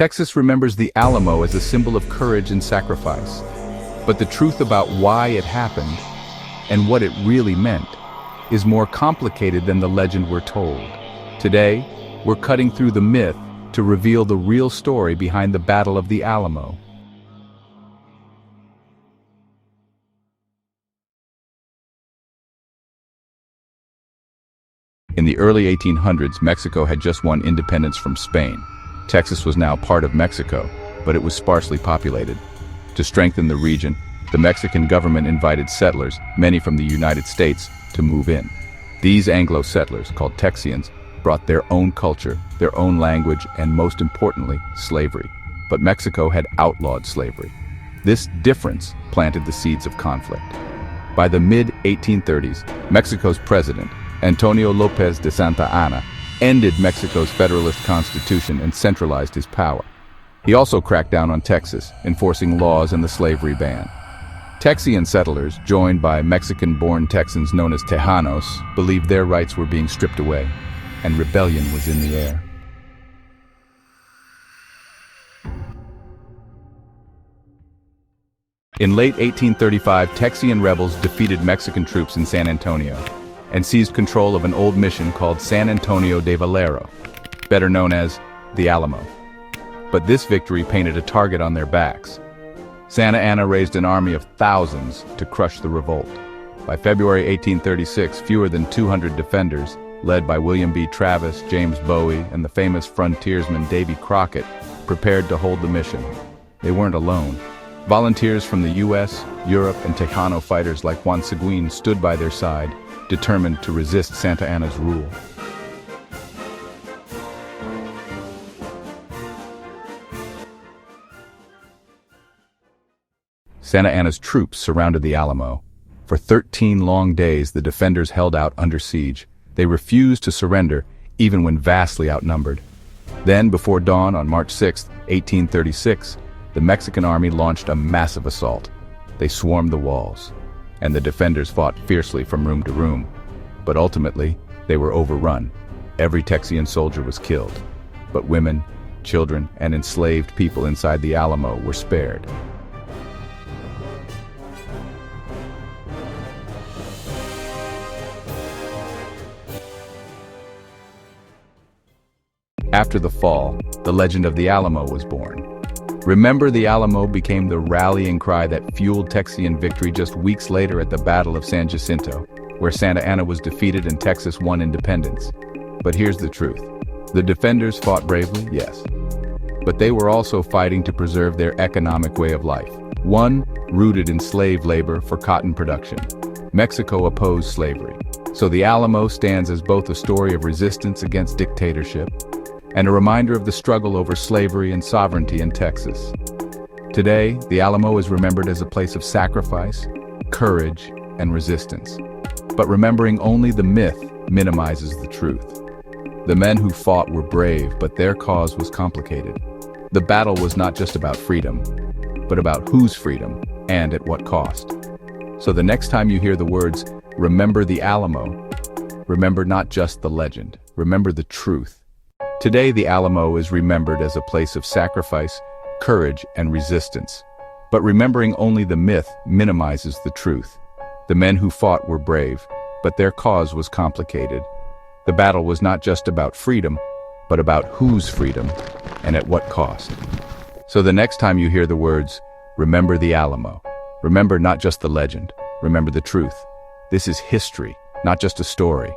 Texas remembers the Alamo as a symbol of courage and sacrifice. But the truth about why it happened and what it really meant is more complicated than the legend we're told. Today, we're cutting through the myth to reveal the real story behind the Battle of the Alamo. In the early 1800s, Mexico had just won independence from Spain. Texas was now part of Mexico, but it was sparsely populated. To strengthen the region, the Mexican government invited settlers, many from the United States, to move in. These Anglo settlers, called Texians, brought their own culture, their own language, and most importantly, slavery. But Mexico had outlawed slavery. This difference planted the seeds of conflict. By the mid-1830s, Mexico's president, Antonio López de Santa Anna, ended Mexico's Federalist Constitution and centralized his power. He also cracked down on Texas, enforcing laws and the slavery ban. Texian settlers, joined by Mexican-born Texans known as Tejanos, believed their rights were being stripped away, and rebellion was in the air. In late 1835, Texian rebels defeated Mexican troops in San Antonio and seized control of an old mission called San Antonio de Valero, better known as the Alamo. But this victory painted a target on their backs. Santa Anna raised an army of thousands to crush the revolt. By February 1836, fewer than 200 defenders, led by William B. Travis, James Bowie, and the famous frontiersman Davy Crockett, prepared to hold the mission. They weren't alone. Volunteers from the U.S., Europe, and Tejano fighters like Juan Seguin stood by their side, determined to resist Santa Anna's rule. Santa Anna's troops surrounded the Alamo. For 13 long days, the defenders held out under siege. They refused to surrender, even when vastly outnumbered. Then, before dawn on March 6, 1836, the Mexican army launched a massive assault. They swarmed the walls, and the defenders fought fiercely from room to room. But ultimately, they were overrun. Every Texian soldier was killed, but women, children, and enslaved people inside the Alamo were spared. After the fall, the legend of the Alamo was born. Remember the Alamo became the rallying cry that fueled Texian victory just weeks later at the Battle of San Jacinto, where Santa Anna was defeated and Texas won independence. But here's the truth. The defenders fought bravely, yes. But they were also fighting to preserve their economic way of life, one rooted in slave labor for cotton production. Mexico opposed slavery, so the Alamo stands as both a story of resistance against dictatorship and a reminder of the struggle over slavery and sovereignty in Texas. Today, the Alamo is remembered as a place of sacrifice, courage, and resistance. But remembering only the myth minimizes the truth. The men who fought were brave, but their cause was complicated. The battle was not just about freedom, but about whose freedom and at what cost. So the next time you hear the words, "Remember the Alamo," remember not just the legend, remember the truth. Today, the Alamo is remembered as a place of sacrifice, courage, and resistance. But remembering only the myth minimizes the truth. The men who fought were brave, but their cause was complicated. The battle was not just about freedom, but about whose freedom and at what cost. So the next time you hear the words, "Remember the Alamo," remember not just the legend, remember the truth. This is history, not just a story.